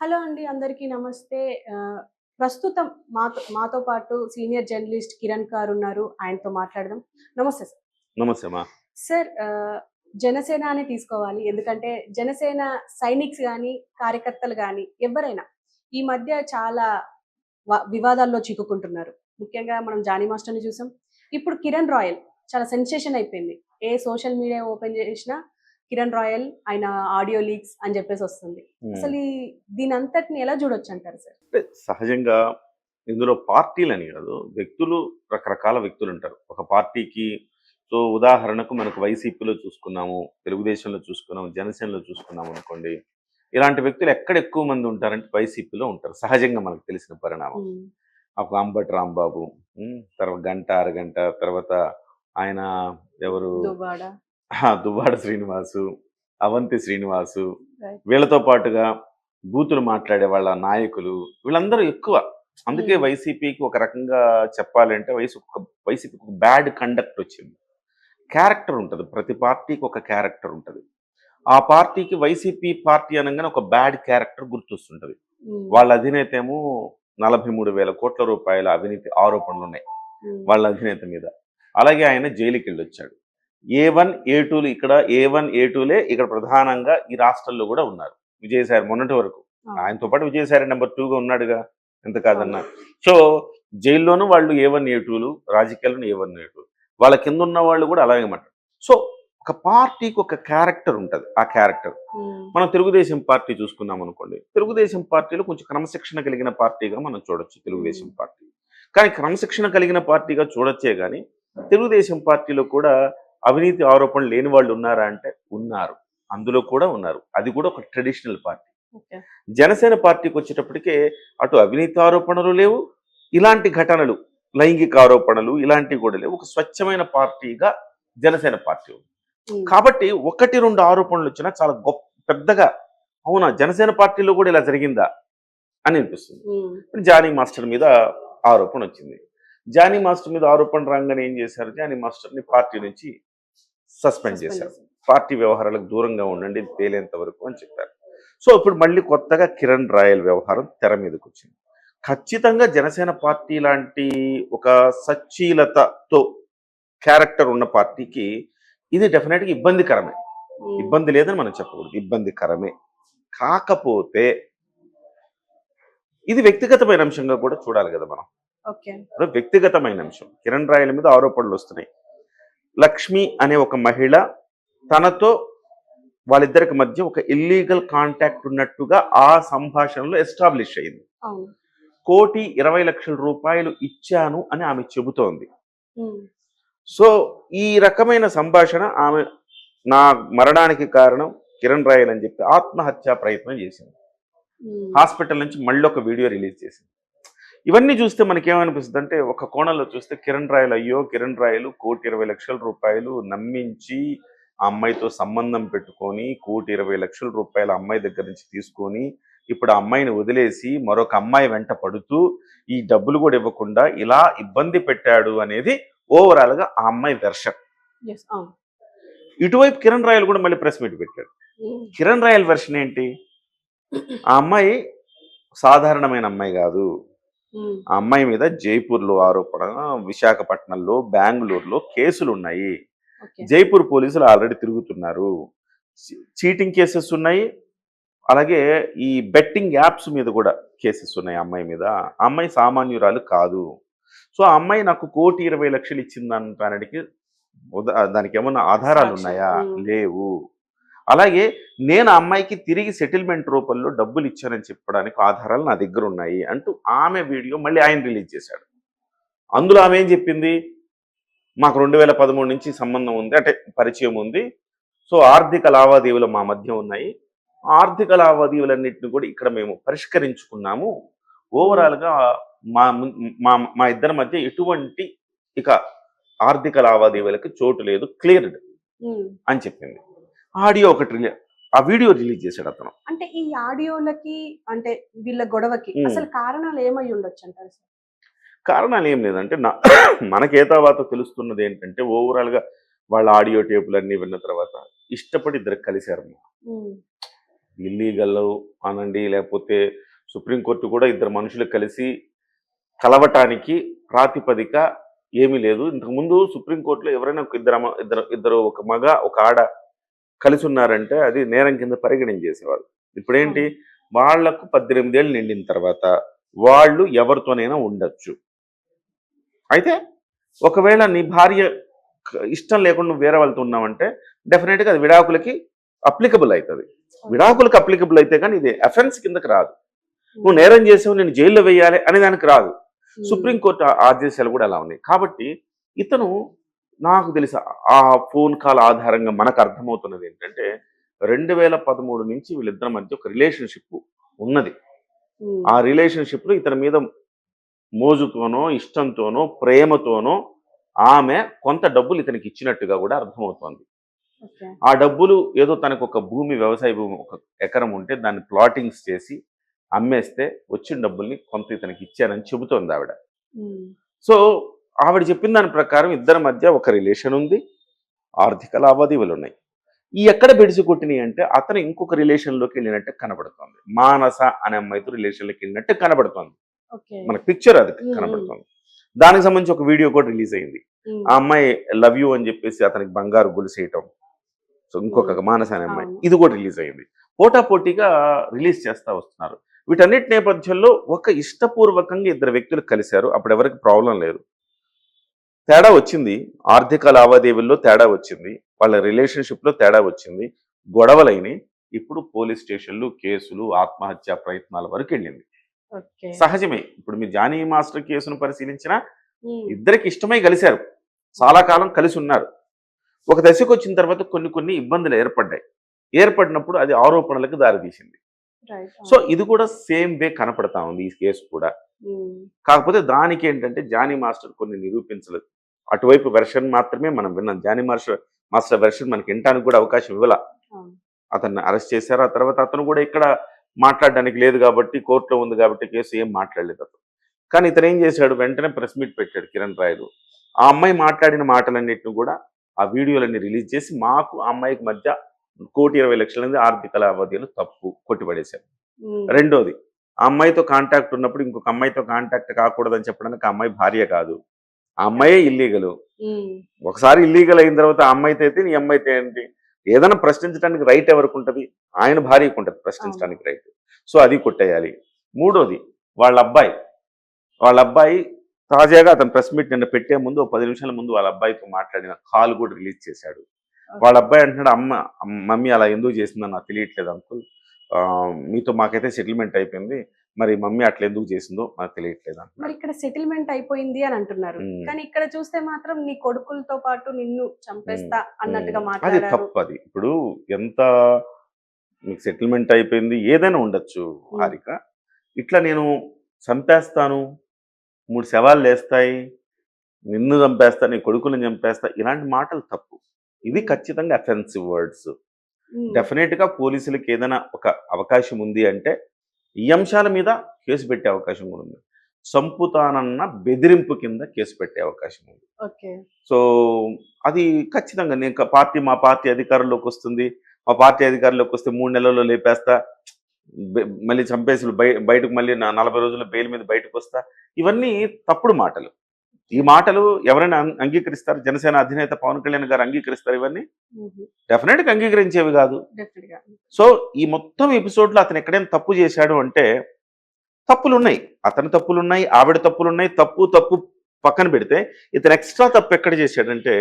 Hello అండి. అందరికీ నమస్తే. ప్రస్తుతం మాతో పాటు సీనియర్ జర్నలిస్ట్ కిరణ్ గారున్నారు. ఆయనతో మాట్లాడదాం. నమస్తే సార్. నమస్తే అమ్మా. సార్ జనసేన అని తీసుకోవాలి. ఎందుకంటే జనసేన సైనిక్స్ గాని, కార్యకర్తలు గాని ఎవ్వరైనా ఈ మధ్య చాలా వివాదాల్లో చిక్కుకుంటున్నారు. ముఖ్యంగా మనం జానీ మాస్టర్‌ని చూసాం. ఇప్పుడు కిరణ్ రాయల్ చాలా సెన్సేషన్ అయిపోయింది. ఏ సోషల్ మీడియా ఓపెన్ చేసినా కిరణ్ రాయల్ ఆయన ఆడియో లీక్స్ అని చెప్పేసి వస్తుంది. అసలు దీనంతటిని ఎలా చూడొచ్చంటారు సార్? అంటే సహజంగా ఇందులో పార్టీలని కాదు, వ్యక్తులు రకరకాల వ్యక్తులుంటారు. ఒక పార్టీకి ఉదాహరణకు మనకు వైసీపీలో చూసుకున్నాము, తెలుగుదేశంలో చూసుకున్నాము, జనసేనలో చూసుకున్నాము అనుకోండి. ఇలాంటి వ్యక్తులు ఎక్కడ ఎక్కువ మంది ఉంటారంటే వైసీపీలో ఉంటారు. సహజంగా మనకు తెలిసిన పరిణామం. ఒక అంబటి రాంబాబు, తర్వాత గంట, అరగంట, తర్వాత ఆయన ఎవరు దువ్వాడ. దువ్వాడ శ్రీనివాసు, అవంతి శ్రీనివాసు, వీళ్ళతో పాటుగా బూతులు మాట్లాడే వాళ్ళ నాయకులు, వీళ్ళందరూ ఎక్కువ. అందుకే వైసీపీకి ఒక రకంగా చెప్పాలంటే వైసీపీకి ఒక బ్యాడ్ కండక్ట్ వచ్చింది. క్యారెక్టర్ ఉంటుంది, ప్రతి పార్టీకి ఒక క్యారెక్టర్ ఉంటుంది. ఆ పార్టీకి వైసీపీ పార్టీ అనగానే ఒక బ్యాడ్ క్యారెక్టర్ గుర్తొస్తుంటది. వాళ్ళ అధినేత ఏమో 43,000 కోట్ల రూపాయల అవినీతి ఆరోపణలు ఉన్నాయి వాళ్ళ అధినేత మీద. అలాగే ఆయన జైలుకి వెళ్ళొచ్చాడు. A1, A2లు ఇక్కడ A1, A2లే ఇక్కడ ప్రధానంగా ఈ రాష్ట్రంలో కూడా ఉన్నారు. విజయసాయి మొన్నటి వరకు ఆయనతో పాటు విజయసాయి నెంబర్ 2గా ఉన్నాడుగా, ఎంత కాదన్నా. సో జైల్లోనూ వాళ్ళు A1, A2లు, రాజకీయాలను A1, A2. వాళ్ళ కింద ఉన్న వాళ్ళు కూడా అలాగే మాట. సో ఒక పార్టీకి ఒక క్యారెక్టర్ ఉంటుంది. ఆ క్యారెక్టర్ మనం తెలుగుదేశం పార్టీ చూసుకున్నాం అనుకోండి. తెలుగుదేశం పార్టీలో కొంచెం క్రమశిక్షణ కలిగిన పార్టీగా మనం చూడొచ్చు తెలుగుదేశం పార్టీ. కానీ క్రమశిక్షణ కలిగిన పార్టీగా చూడొచ్చే కానీ తెలుగుదేశం పార్టీలో కూడా అవినీతి ఆరోపణలు లేని వాళ్ళు ఉన్నారా అంటే ఉన్నారు, అందులో కూడా ఉన్నారు. అది కూడా ఒక ట్రెడిషనల్ పార్టీ. జనసేన పార్టీకి వచ్చేటప్పటికే అటు అవినీతి ఆరోపణలు లేవు, ఇలాంటి ఘటనలు, లైంగిక ఆరోపణలు ఇలాంటివి కూడా లేవు. ఒక స్వచ్ఛమైన పార్టీగా జనసేన పార్టీ ఉంది. కాబట్టి 1-2 ఆరోపణలు వచ్చినా చాలా గొప్ప పెద్దగా అవునా జనసేన పార్టీలో కూడా ఇలా జరిగిందా అని అనిపిస్తుంది. జానీ మాస్టర్ మీద ఆరోపణ వచ్చింది. జానీ మాస్టర్ మీద ఆరోపణ రాగానే ఏం చేశారు, జానీ మాస్టర్ని పార్టీ నుంచి సస్పెండ్ చేశారు. పార్టీ వ్యవహారాలకు దూరంగా ఉండండి తేలేంత వరకు అని చెప్పారు. సో ఇప్పుడు మళ్ళీ కొత్తగా కిరణ్ రాయల్ వ్యవహారం తెర మీదకి వచ్చింది. ఖచ్చితంగా జనసేన పార్టీ లాంటి ఒక సచ్చీలతతో క్యారెక్టర్ ఉన్న పార్టీకి ఇది డెఫినెట్గా ఇబ్బందికరమే. ఇబ్బంది లేదని మనం చెప్పకూడదు, ఇబ్బందికరమే. కాకపోతే ఇది వ్యక్తిగతమైన అంశంగా కూడా చూడాలి కదా మనం. వ్యక్తిగతమైన అంశం. కిరణ్ రాయల్ మీద ఆరోపణలు వస్తున్నాయి. లక్ష్మి అనే ఒక మహిళ తనతో వాళ్ళిద్దరికి మధ్య ఒక ఇల్లీగల్ కాంటాక్ట్ ఉన్నట్టుగా ఆ సంభాషణలో ఎస్టాబ్లిష్ అయింది. 1,20,00,000 రూపాయలు ఇచ్చాను అని ఆమె చెబుతోంది. సో ఈ రకమైన సంభాషణ ఆమె నా మరణానికి కారణం కిరణ్ రాయల్ అని చెప్పి ఆత్మహత్యా ప్రయత్నం చేసింది. హాస్పిటల్ నుంచి మళ్ళీ ఒక వీడియో రిలీజ్ చేసింది. ఇవన్నీ చూస్తే మనకేమనిపిస్తుంది అంటే, ఒక కోణంలో చూస్తే కిరణ్ రాయల్ అయ్యో కిరణ్ రాయల్ 1,20,00,000 రూపాయలు నమ్మించి ఆ అమ్మాయితో సంబంధం పెట్టుకొని 1,20,00,000 రూపాయలు అమ్మాయి దగ్గర నుంచి తీసుకొని ఇప్పుడు ఆ అమ్మాయిని వదిలేసి మరొక అమ్మాయి వెంట పడుతూ ఈ డబ్బులు కూడా ఇవ్వకుండా ఇలా ఇబ్బంది పెట్టాడు అనేది ఓవరాల్ గా ఆ అమ్మాయి వెర్షన్. ఇటువైపు కిరణ్ రాయల్ కూడా మళ్ళీ ప్రెస్ మీట్ పెట్టాడు. కిరణ్ రాయల్ వెర్షన్ ఏంటి, ఆ అమ్మాయి సాధారణమైన అమ్మాయి కాదు, ఆ అమ్మాయి మీద జైపూర్లో ఆరోపణ, విశాఖపట్నంలో, బెంగళూరులో కేసులు ఉన్నాయి. జైపూర్ పోలీసులు ఆల్రెడీ తిరుగుతున్నారు. చీటింగ్ కేసెస్ ఉన్నాయి, అలాగే ఈ బెట్టింగ్ యాప్స్ మీద కూడా కేసెస్ ఉన్నాయి అమ్మాయి మీద. ఆ అమ్మాయి సామాన్యురాలు కాదు. సో ఆ అమ్మాయి నాకు 1,20,00,000 ఇచ్చిందనడానికి దానికి ఏమన్నా ఆధారాలు ఉన్నాయా? లేవు. అలాగే నేను ఆ అమ్మాయికి తిరిగి సెటిల్మెంట్ రూపంలో డబ్బులు ఇచ్చానని చెప్పడానికి ఆధారాలు నా దగ్గర ఉన్నాయి అంటూ ఆమె వీడియో మళ్ళీ ఆయన రిలీజ్ చేశాడు. అందులో ఆమె ఏం చెప్పింది, మాకు 2013 నుంచి సంబంధం ఉంది, అంటే పరిచయం ఉంది. సో ఆర్థిక లావాదేవీలు మా మధ్య ఉన్నాయి. ఆర్థిక లావాదేవీలన్నింటినీ కూడా ఇక్కడ మేము పరిష్కరించుకున్నాము. ఓవరాల్గా మా ఇద్దరి మధ్య ఎటువంటి ఇక ఆర్థిక లావాదేవీలకి చోటు లేదు, క్లియర్డ్ అని చెప్పింది. ఆడియో ఒకటి ఆ వీడియో రిలీజ్ చేశాడు అతను. అంటే ఈ ఆడియోలకి అంటే వీళ్ళ గొడవకి అసలు కారణాలు ఏమై ఉండొచ్చు అంటారు? కారణాలు ఏం లేదంటే మనకే తర్వాత తెలుస్తున్నది ఏంటంటే, ఓవరాల్ గా వాళ్ళ ఆడియో టేపులన్నీ విన్న తర్వాత ఇష్టపడి ఇద్దరు కలిశారు. ఇల్లీగల్ అనండి, లేకపోతే సుప్రీంకోర్టు కూడా ఇద్దరు మనుషులు కలిసి కలవటానికి ప్రాతిపదిక ఏమీ లేదు. ఇంతకుముందు సుప్రీంకోర్టులో ఎవరైనా ఒక ఇద్దరు ఒక మగ ఒక ఆడ కలిసి ఉన్నారంటే అది నేరం కింద పరిగణించేసేవాళ్ళు. ఇప్పుడేంటి, వాళ్లకు 18 ఏళ్ళు నిండిన తర్వాత వాళ్ళు ఎవరితోనైనా ఉండొచ్చు. అయితే ఒకవేళ నీ భార్య ఇష్టం లేకుండా నువ్వు వేరే వాళ్ళతో ఉన్నావంటే డెఫినెట్గా అది విడాకులకి అప్లికబుల్ అవుతుంది. విడాకులకు అప్లికబుల్ అయితే కానీ ఇది అఫెన్స్ కిందకి రాదు. నువ్వు నేరం చేసావు, నేను జైల్లో వేయాలి అనే దానికి రాదు. సుప్రీంకోర్టు ఆదేశాలు కూడా అలా ఉన్నాయి. కాబట్టి ఇతను, నాకు తెలిసి ఆ ఫోన్ కాల్ ఆధారంగా మనకు అర్థమవుతున్నది ఏంటంటే 2013 నుంచి వీళ్ళిద్దరి మధ్య ఒక రిలేషన్షిప్ ఉన్నది. ఆ రిలేషన్షిప్లో ఇతని మీద మోజుతోనో ఇష్టంతోనో ప్రేమతోనో ఆమె కొంత డబ్బులు ఇతనికి ఇచ్చినట్టుగా కూడా అర్థమవుతోంది. ఆ డబ్బులు ఏదో తనకు ఒక భూమి, వ్యవసాయ భూమి 1 ఎకరం ఉంటే దాన్ని ప్లాటింగ్స్ చేసి అమ్మేస్తే వచ్చిన డబ్బుల్ని కొంత ఇతనికి ఇచ్చానని చెబుతోంది ఆవిడ. సో ఆవిడ చెప్పిన దాని ప్రకారం ఇద్దరి మధ్య ఒక రిలేషన్ ఉంది, ఆర్థిక లావాదేవీలు ఉన్నాయి. ఈ ఎక్కడ బెడిసి కొట్టినాయి అంటే అతను ఇంకొక రిలేషన్లోకి వెళ్ళినట్టు కనబడుతోంది. మానస అనే అమ్మాయితో రిలేషన్లోకి వెళ్ళినట్టు కనబడుతోంది. మనకు పిక్చర్ అది కనబడుతోంది. దానికి సంబంధించి ఒక వీడియో కూడా రిలీజ్ అయింది. ఆ అమ్మాయి లవ్ యూ అని చెప్పేసి అతనికి బంగారు గొలుసేయటం. సో ఇంకొక మానస అనే అమ్మాయి, ఇది కూడా రిలీజ్ అయింది. పోటాపోటీగా రిలీజ్ చేస్తూ వస్తున్నారు. వీటన్నిటి నేపథ్యంలో ఒక ఇష్టపూర్వకంగా ఇద్దరు వ్యక్తులు కలిశారు. అప్పుడు ఎవరికి ప్రాబ్లం లేదు. తేడా వచ్చింది, ఆర్థిక లావాదేవీల్లో తేడా వచ్చింది, వాళ్ళ రిలేషన్షిప్లో తేడా వచ్చింది, గొడవలైనవి. ఇప్పుడు పోలీస్ స్టేషన్లు, కేసులు, ఆత్మహత్య ప్రయత్నాల వరకు వెళ్ళింది. సహజమే. ఇప్పుడు మీరు జానీ మాస్టర్ కేసును పరిశీలించినా ఇద్దరికి ఇష్టమై కలిశారు, చాలా కాలం కలిసి ఉన్నారు. ఒక దశకు వచ్చిన తర్వాత కొన్ని ఇబ్బందులు ఏర్పడినప్పుడు అది ఆరోపణలకు దారితీసింది. సో ఇది కూడా సేమ్ వే కనపడతా ఉంది ఈ కేసు కూడా. కాకపోతే దానికి ఏంటంటే జానీ మాస్టర్ కొన్ని నిరూపించలేదు. అటువైపు వెర్షన్ మాత్రమే మనం విన్నాం. జానీ మాస్టర్ వెర్షన్ మనకి వినడానికి కూడా అవకాశం ఇవ్వాల. అతన్ని అరెస్ట్ చేశారు. ఆ తర్వాత అతను కూడా ఇక్కడ మాట్లాడడానికి లేదు కాబట్టి, కోర్టులో ఉంది కాబట్టి కేసు ఏం మాట్లాడలేదు అతను. కానీ ఇతను ఏం చేశాడు, వెంటనే ప్రెస్ మీట్ పెట్టాడు కిరణ్ రాయలు. ఆ అమ్మాయి మాట్లాడిన మాటలన్నింటినీ కూడా ఆ వీడియోలన్నీ రిలీజ్ చేసి మాకు ఆ అమ్మాయికి మధ్య 1,20,00,000 ఆర్థిక లావాదేవీలు తప్పు కొట్టిపడేశారు. రెండోది, ఆ అమ్మాయితో కాంటాక్ట్ ఉన్నప్పుడు ఇంకొక అమ్మాయితో కాంటాక్ట్ కాకూడదని చెప్పడానికి ఆ అమ్మాయి భార్య కాదు, ఆ అమ్మాయే ఇల్లీగల్. ఒకసారి ఇల్లీగల్ అయిన తర్వాత ఆ అమ్మాయితో అయితే నీ అమ్మాయితో ఏంటి, ఏదైనా ప్రశ్నించడానికి రైట్ ఎవరికి ఉంటుంది, ఆయన భార్యకు ఉంటుంది ప్రశ్నించడానికి రైట్. సో అది కొట్టేయాలి. మూడోది, వాళ్ళ అబ్బాయి తాజాగా అతను ప్రెస్ మీట్ నిన్న పెట్టే ముందు 10 నిమిషాల ముందు వాళ్ళ అబ్బాయితో మాట్లాడిన కాల్ కూడా రిలీజ్ చేశాడు. వాళ్ళ అబ్బాయి అంటున్నాడు, మమ్మీ అలా ఎందుకు చేసిందని నాకు తెలియట్లేదు అంకుల్, మీతో మాకైతే సెటిల్మెంట్ అయిపోయింది, మరి మమ్మీ అట్లా ఎందుకు చేసిందో నాకు తెలియట్లేదు. మరి ఇక్కడ సెటిల్మెంట్ అయిపోయింది అని అంటున్నారు, కానీ ఇక్కడ చూస్తే మాత్రం నీ కొడుకులతో పాటు నిన్ను చంపేస్తా అన్నట్టుగా మాట్లాడారు. అది తప్పు. అది ఇప్పుడు ఎంత మీకు సెటిల్మెంట్ అయిపోయింది ఏదైనా ఉండొచ్చు హారిక, ఇట్లా నేను చంపేస్తాను, 3 శవాలు లేస్తాయి, నిన్ను చంపేస్తా, నీ కొడుకులను చంపేస్తా, ఇలాంటి మాటలు తప్పు. ఇది ఖచ్చితంగా అఫెన్సివ్ వర్డ్స్. డెఫినెట్గా పోలీసులకు ఏదైనా ఒక అవకాశం ఉంది అంటే ఈ అంశాల మీద కేసు పెట్టే అవకాశం కూడా ఉంది. చంపుతానన్న బెదిరింపు కింద కేసు పెట్టే అవకాశం ఉంది. సో అది ఖచ్చితంగా మా పార్టీ అధికారంలోకి వస్తుంది, మా పార్టీ అధికారంలోకి వస్తే 3 నెలల్లో లేపేస్తా, మళ్ళీ చంపేసి బయటకు మళ్ళీ 40 రోజుల బెయిల్ మీద బయటకు వస్తా, ఇవన్నీ తప్పుడు మాటలు. ఈ మాటలు ఎవరైనా అంగీకరిస్తారు? జనసేన అధినేత పవన్ కళ్యాణ్ గారు అంగీకరిస్తారు? ఇవన్నీ డెఫినెట్గా అంగీకరించేవి కాదు. సో ఈ మొత్తం ఎపిసోడ్లో అతను ఎక్కడైనా తప్పు చేశాడు అంటే తప్పులున్నాయి, అతని తప్పులున్నాయి, ఆవిడ తప్పులున్నాయి. తప్పు పక్కన పెడితే ఇతను ఎక్స్ట్రా తప్పు ఎక్కడ చేశాడంటే